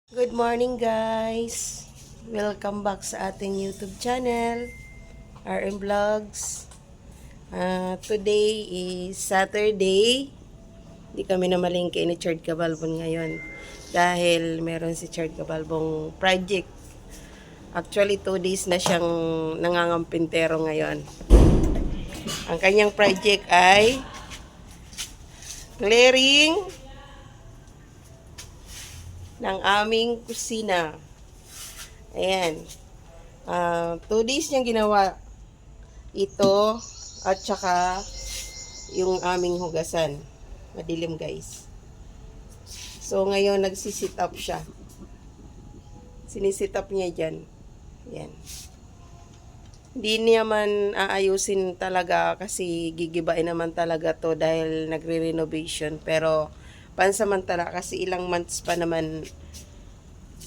Good morning guys! Welcome back sa ating YouTube channel, RM Vlogs. Today is Saturday. Hindi kami namalingki ni Chard Cabalbon ngayon dahil meron si Chard Cabalbong project. Actually 2 days na siyang nangangampintero ngayon. Ang kanyang project ay clearing ng aming kusina. Ayan. 2 days niyang ginawa ito at saka yung aming hugasan. Madilim guys. So ngayon nagsisit up siya. Sinisit up niya dyan. Ayan. Hindi niya man aayusin talaga kasi gigibain naman talaga to dahil nagre-renovation. Pero pansamantala kasi ilang months pa naman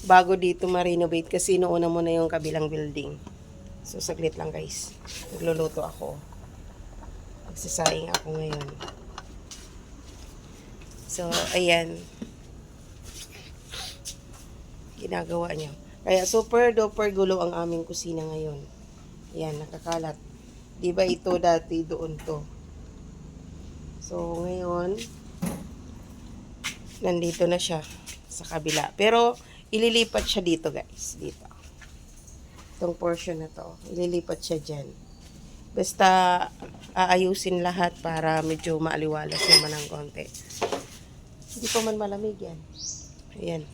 bago dito ma-renovate kasi noona mo na yung kabilang building. So, saglit lang guys. Nagluluto ako. Magsasaing ako ngayon. So, ayan. Ginagawa niya. Kaya super duper gulo ang aming kusina ngayon. Ayan, nakakalat. Diba ito dati doon to. So, ngayon, nandito na siya sa kabila. Pero, ililipat siya dito guys. Dito. Itong portion na to. Ililipat siya dyan. Basta aayusin lahat para medyo maaliwalas naman ng konti. Hindi pa man malamig yan. Ayan.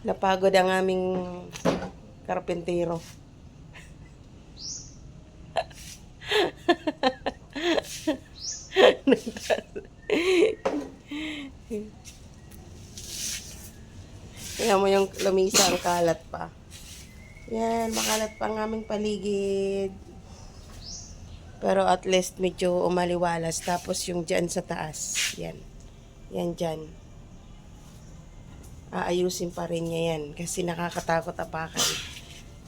Napagod ang aming karpentero. Tingnan mo yung lamisa, ang kalat pa. Yan, makalat pa ang aming paligid. Pero at least medyo umaliwalas. Tapos yung dyan sa taas. Yan. Yan dyan. Aayusin pa rin niya yan. Kasi nakakatakot apakan.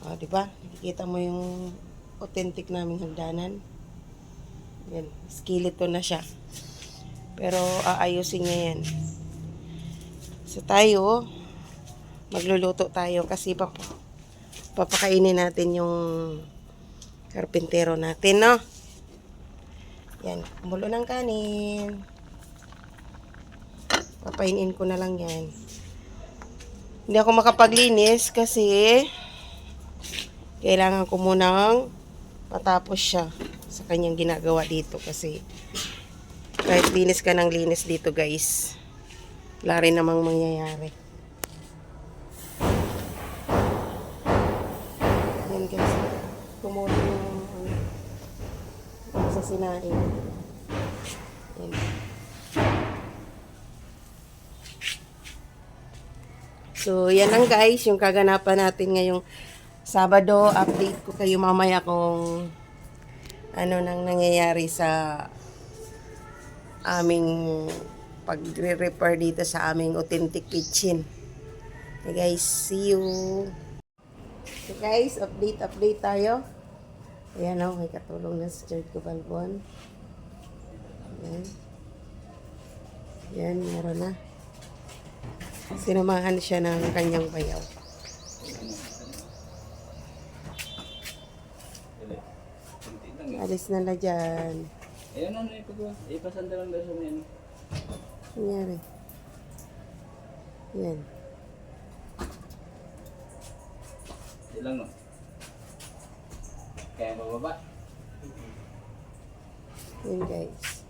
O, diba? Nakikita mo yung authentic naming hagdanan. Yan. Skeleton na siya. Pero aayusin niya yan. So tayo, magluluto tayo kasi papakainin natin yung karpintero natin, no? Yan, kumulo ng kanin. Papainin ko na lang yan. Hindi ako makapaglinis kasi kailangan ko munang patapos siya sa kanyang ginagawa dito kasi kahit linis ka ng linis dito guys, wala rin namang mangyayari. Yan guys, kumulo yung sa sinain. Yan. So, yan lang guys, yung kaganapan natin ngayong Sabado. Update ko kayo mamaya kung ano nang nangyayari sa aming pagre-repair dito sa aming authentic kitchen. Okay guys, see you. So guys, update tayo. Ayan o, may katulong na si Chard Cabalbon. Ayan. Ayan, meron na. Sinamahan siya ng kanyang bayaw. Alis na na dyan. Ayun ano ipasanda lang daw sa mga Nangyari. Yan. ilang no? Kaya bababa? Yan guys.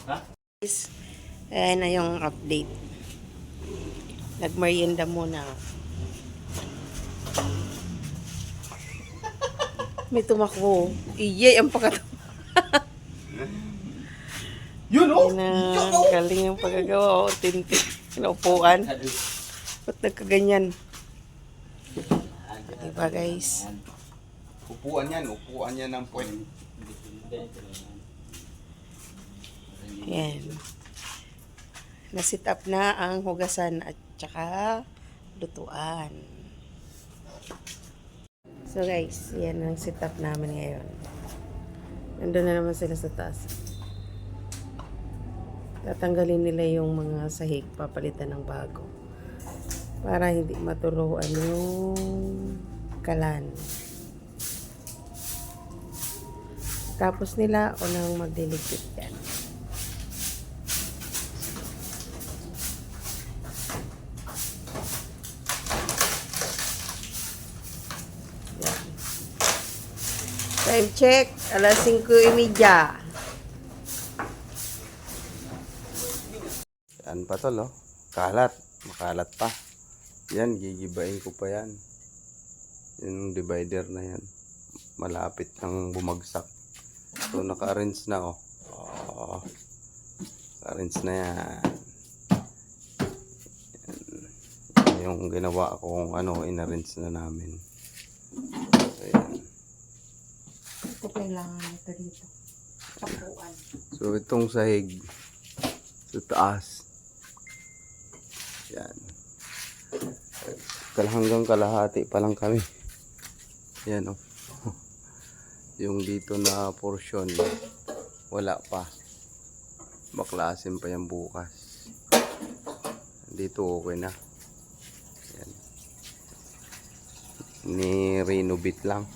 Ha? Guys, ayan na yung update. Nagmerienda muna. May tumakbo. Iyay, ang pagkatawa. Yun oh! Yan na, galing yung pagkagawa. O, tintik. Kinaupuan. Ba't nagkaganyan? Diba guys? Upuan yan ng puwet. Yan. Nasit up na ang hugasan at saka lutuan. So guys, yan ang setup namin ngayon. Nandun na naman sila sa taas. Tatanggalin nila yung mga sahig, papalitan ng bago. para hindi maturuan yung kalan. Tapos nila unang magliligpit yan. Yan. Time check, alas 5:30. Yan pa tol, oh. Kalat. Makalat pa. Yan, gigibain ko pa yan. Yung divider na yan. Malapit nang bumagsak. So, naka-arrange na, oh. Oh. Naka-arrange na yan. Yan yung ginawa kong in-arrange na namin. So, yan. Ito kailangan ito dito. Tapuan. So, itong sahig sa taas. Yan. Hanggang kalahati pa lang kami. Yan, oh. Yung dito na portion, wala pa. Baklasin pa yan bukas. Dito okay na. Yan. Ni-renovate lang.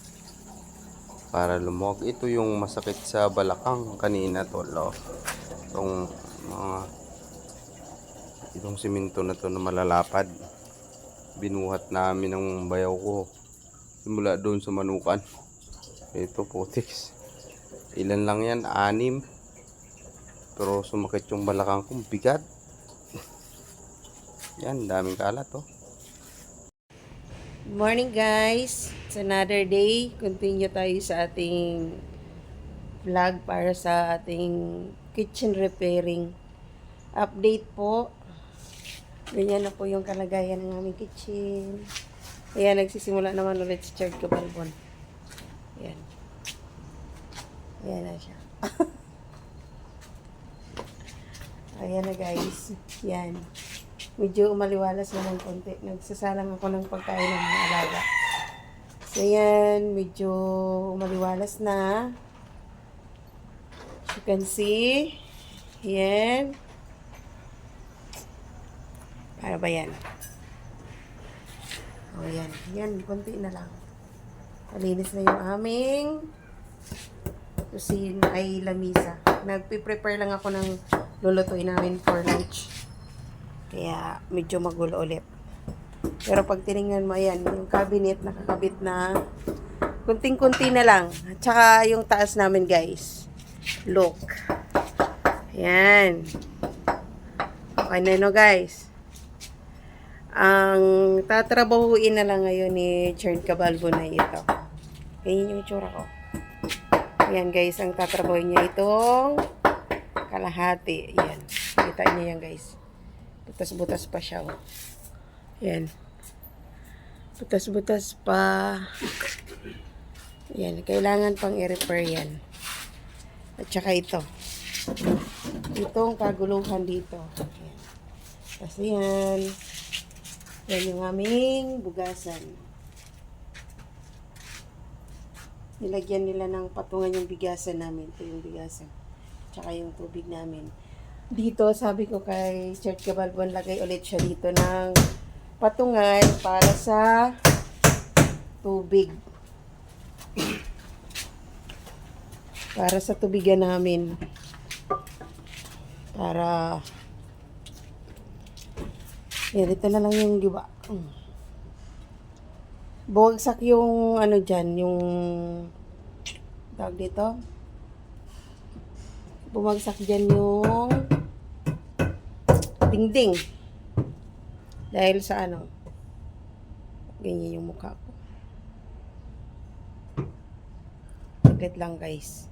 Para lumog. Ito yung masakit sa balakang kanina tol, oh. Itong simento na to na malalapad. Binuhat namin ng bayaw ko. Simula doon sa manukan. Ito putix. Ilan lang yan? 6. Pero sumakit yung balakang ko. Bigat. Yan, daming kalat oh. Good morning guys. It's another day. Continue tayo sa ating vlog para sa ating kitchen repairing update po. Ganyan na po yung kalagayan ng aming kitchen. Ayan, nagsisimula naman ulit si Chard Cabalbon. Ayan. Ayan na siya. Ayan na guys. Yan. Medyo umaliwalas na ng konti. Nagsasalang ako ng pagkain ng mga alaga. So yan, medyo umaliwalas na. As you can see. Yan. Para ba yan? O yan. Yan, konti na lang. Malinis na yung aming kusin ay lamisa. Nagpiprepare lang ako ng lulutuin namin for lunch. Kaya medyo magulo ulit. Pero pag tinignan mo, ayan, yung cabinet nakakabit na kunting-kunti na lang. At saka yung taas namin guys. Look. Ayan. Okay na no guys. Ang tatrabahuin na lang ngayon ni Chard Cabalbon na ito. Ganyan yung itsura ko. Ayan guys, ang tatrabahuin niya itong kalahati. Ayan. Kita niyo yan guys. Butas-butas pa siya. Oh. Ayan. Butas-butas pa. Ayan. Kailangan pang i-repair yan. At saka ito. Itong kaguluhan dito. Ayan. Kasi yan. Yan yung aming bugasan. Nilagyan nila ng patungan yung bigasan namin. Ito yung bigasan. Tsaka yung tubig namin. Dito, sabi ko kay Chard Cabalbon, lagay ulit siya dito ng patungan para sa tubig. Para sa tubigan namin. Para yan, ito na lang yung giba. Bumagsak yung ano dyan, yung tawag dito. Bumagsak dyan yung dingding. Dahil sa ano, ganyan yung mukha ko. Saglit lang guys.